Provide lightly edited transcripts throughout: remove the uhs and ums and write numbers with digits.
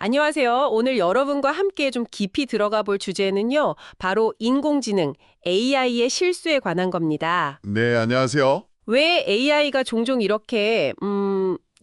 안녕하세요. 오늘 여러분과 함께 좀 깊이 들어가 볼 주제는요. 바로 인공지능, AI의 실수에 관한 겁니다. 네, 안녕하세요. 왜 AI가 종종 이렇게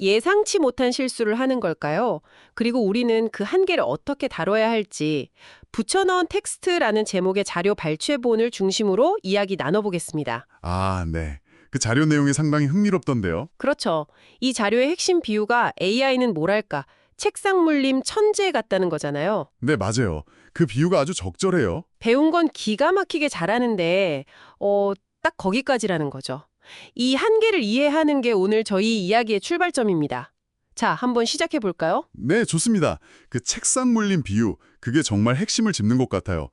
예상치 못한 실수를 하는 걸까요? 그리고 우리는 그 한계를 어떻게 다뤄야 할지 붙여넣은 텍스트라는 제목의 자료 발췌본을 중심으로 이야기 나눠보겠습니다. 아, 네. 그 자료 내용이 상당히 흥미롭던데요. 그렇죠. 이 자료의 핵심 비유가 AI는 뭐랄까, 책상 물림 천재 같다는 거잖아요. 네, 맞아요. 그 비유가 아주 적절해요. 배운 건 기가 막히게 잘하는데, 딱 거기까지라는 거죠. 이 한계를 이해하는 게 오늘 저희 이야기의 출발점입니다. 자, 한번 시작해 볼까요? 네, 좋습니다. 그 책상 물림 비유, 그게 정말 핵심을 짚는 것 같아요.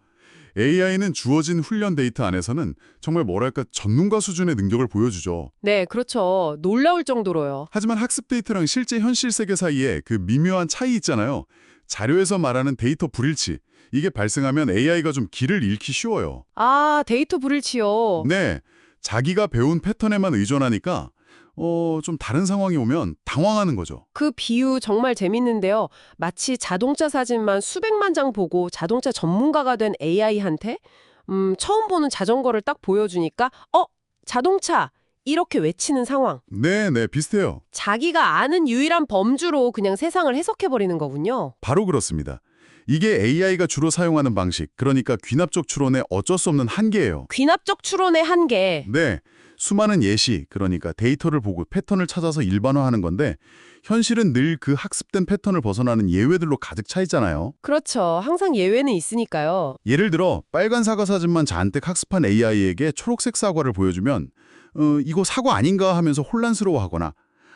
AI는 주어진 훈련 데이터 안에서는 정말 뭐랄까 전문가 수준의 능력을 보여주죠. 네, 그렇죠. 놀라울 정도로요. 하지만 학습 데이터랑 실제 현실 세계 사이에 그 미묘한 차이 있잖아요. 자료에서 말하는 데이터 불일치, 이게 발생하면 AI가 좀 길을 잃기 쉬워요. 아, 데이터 불일치요. 네, 자기가 배운 패턴에만 의존하니까 좀 다른 상황이 오면 당황하는 거죠. 그 비유 정말 재밌는데요. 마치 자동차 사진만 수백만 장 보고 자동차 전문가가 된 AI한테 처음 보는 자전거를 딱 보여주니까 자동차! 이렇게 외치는 상황. 네, 네, 비슷해요. 자기가 아는 유일한 범주로 그냥 세상을 해석해버리는 거군요. 바로 그렇습니다. 이게 AI가 주로 사용하는 방식, 그러니까 귀납적 추론의 어쩔 수 없는 한계예요. 귀납적 추론의 한계. 네, 수많은 예시, 그러니까 데이터를 보고 패턴을 찾아서 일반화하는 건데 현실은 늘 그 학습된 패턴을 벗어나는 예외들로 가득 차 있잖아요. 그렇죠. 항상 예외는 있으니까요. 예를 들어 빨간 사과 사진만 잔뜩 학습한 AI에게 초록색 사과를 보여주면 이거 사과 아닌가 하면서 혼란스러워하거나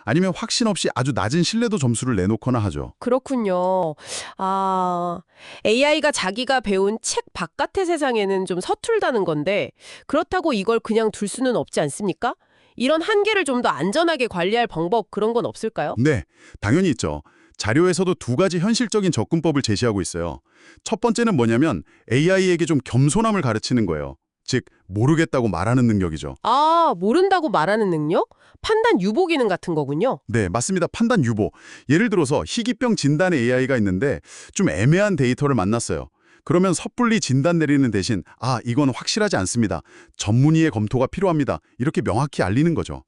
아니면 확신 없이 아주 낮은 신뢰도 점수를 내놓거나 하죠. 그렇군요. 아, AI가 자기가 배운 책 바깥의 세상에는 좀 서툴다는 건데 그렇다고 이걸 그냥 둘 수는 없지 않습니까? 이런 한계를 좀 더 안전하게 관리할 방법 그런 건 없을까요? 네, 당연히 있죠. 자료에서도 두 가지 현실적인 접근법을 제시하고 있어요. 첫 번째는 뭐냐면 AI에게 좀 겸손함을 가르치는 거예요. 즉, 모르겠다고 말하는 능력이죠. 아, 모른다고 말하는 능력? 판단 유보 기능 같은 거군요. 네, 맞습니다. 판단 유보. 예를 들어서 희귀병 진단 AI가 있는데 좀 애매한 데이터를 만났어요. 그러면 섣불리 진단 내리는 대신 이건 확실하지 않습니다. 전문의의 검토가 필요합니다. 이렇게 명확히 알리는 거죠.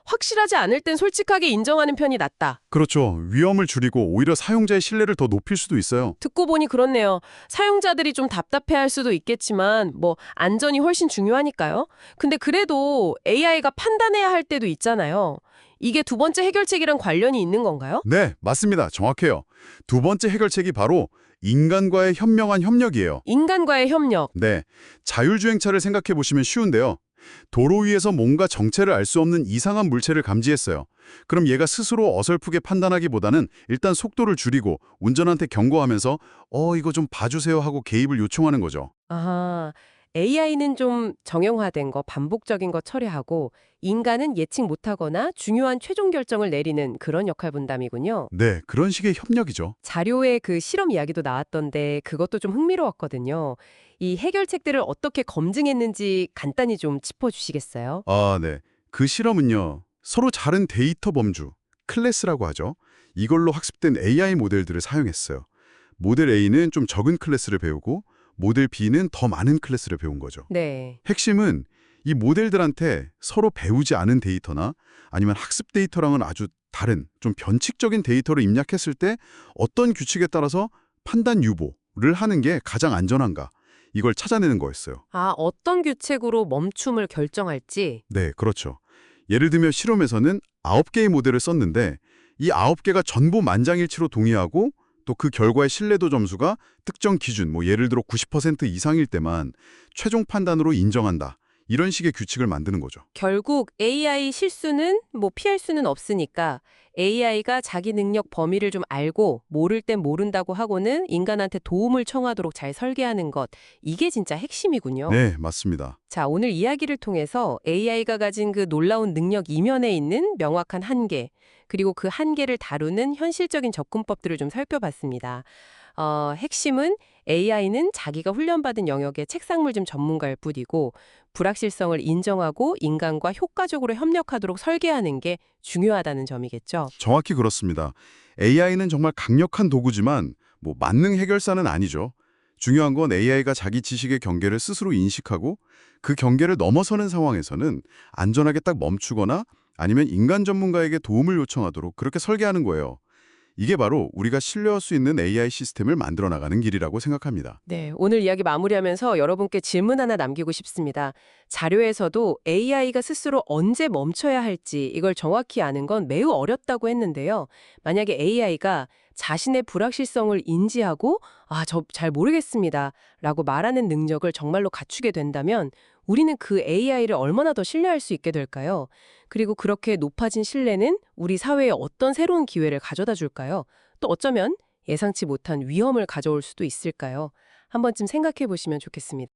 확실하지 않을 땐 솔직하게 인정하는 편이 낫다. 그렇죠. 위험을 줄이고 오히려 사용자의 신뢰를 더 높일 수도 있어요. 듣고 보니 그렇네요. 사용자들이 좀 답답해할 수도 있겠지만 안전이 훨씬 중요하니까요. 근데 그래도 AI가 판단해야 할 때도 있잖아요. 이게 두 번째 해결책이랑 관련이 있는 건가요? 네, 맞습니다. 정확해요. 두 번째 해결책이 바로 인간과의 현명한 협력이에요. 인간과의 협력. 네, 자율주행차를 생각해 보시면 쉬운데요. 도로 위에서 뭔가 정체를 알 수 없는 이상한 물체를 감지했어요. 그럼 얘가 스스로 어설프게 판단하기보다는 일단 속도를 줄이고 운전한테 경고하면서 이거 좀 봐주세요 하고 개입을 요청하는 거죠. 아하, AI는 좀 정형화된 거, 반복적인 거 처리하고 인간은 예측 못하거나 중요한 최종 결정을 내리는 그런 역할 분담이군요. 네, 그런 식의 협력이죠. 자료에 그 실험 이야기도 나왔던데 그것도 좀 흥미로웠거든요. 이 해결책들을 어떻게 검증했는지 간단히 좀 짚어주시겠어요? 네. 그 실험은요. 서로 다른 데이터 범주, 클래스라고 하죠. 이걸로 학습된 AI 모델들을 사용했어요. 모델 A는 좀 적은 클래스를 배우고 모델 B는 더 많은 클래스를 배운 거죠. 네. 핵심은 이 모델들한테 서로 배우지 않은 데이터나 아니면 학습 데이터랑은 아주 다른 좀 변칙적인 데이터를 입력했을 때 어떤 규칙에 따라서 판단 유보를 하는 게 가장 안전한가 이걸 찾아내는 거였어요. 아, 어떤 규칙으로 멈춤을 결정할지. 네, 그렇죠. 예를 들면 실험에서는 9개의 모델을 썼는데 이 9개가 전부 만장일치로 동의하고 또 그 결과의 신뢰도 점수가 특정 기준, 예를 들어 90% 이상일 때만 최종 판단으로 인정한다. 이런 식의 규칙을 만드는 거죠. 결국 AI 실수는 피할 수는 없으니까 AI가 자기 능력 범위를 좀 알고 모를 땐 모른다고 하고는 인간한테 도움을 청하도록 잘 설계하는 것. 이게 진짜 핵심이군요. 네, 맞습니다. 자, 오늘 이야기를 통해서 AI가 가진 그 놀라운 능력 이면에 있는 명확한 한계, 그리고 그 한계를 다루는 현실적인 접근법들을 좀 살펴봤습니다. 핵심은 AI는 자기가 훈련받은 영역의 책상물 좀 전문가일 뿐이고 불확실성을 인정하고 인간과 효과적으로 협력하도록 설계하는 게 중요하다는 점이겠죠. 정확히 그렇습니다. AI는 정말 강력한 도구지만 뭐 만능 해결사는 아니죠. 중요한 건 AI가 자기 지식의 경계를 스스로 인식하고 그 경계를 넘어서는 상황에서는 안전하게 딱 멈추거나 아니면 인간 전문가에게 도움을 요청하도록 그렇게 설계하는 거예요. 이게 바로 우리가 신뢰할 수 있는 AI 시스템을 만들어 나가는 길이라고 생각합니다. 네, 오늘 이야기 마무리하면서 여러분께 질문 하나 남기고 싶습니다. 자료에서도 AI가 스스로 언제 멈춰야 할지 이걸 정확히 아는 건 매우 어렵다고 했는데요. 만약에 AI가 자신의 불확실성을 인지하고 저 잘 모르겠습니다 라고 말하는 능력을 정말로 갖추게 된다면 우리는 그 AI를 얼마나 더 신뢰할 수 있게 될까요? 그리고 그렇게 높아진 신뢰는 우리 사회에 어떤 새로운 기회를 가져다 줄까요? 또 어쩌면 예상치 못한 위험을 가져올 수도 있을까요? 한 번쯤 생각해 보시면 좋겠습니다.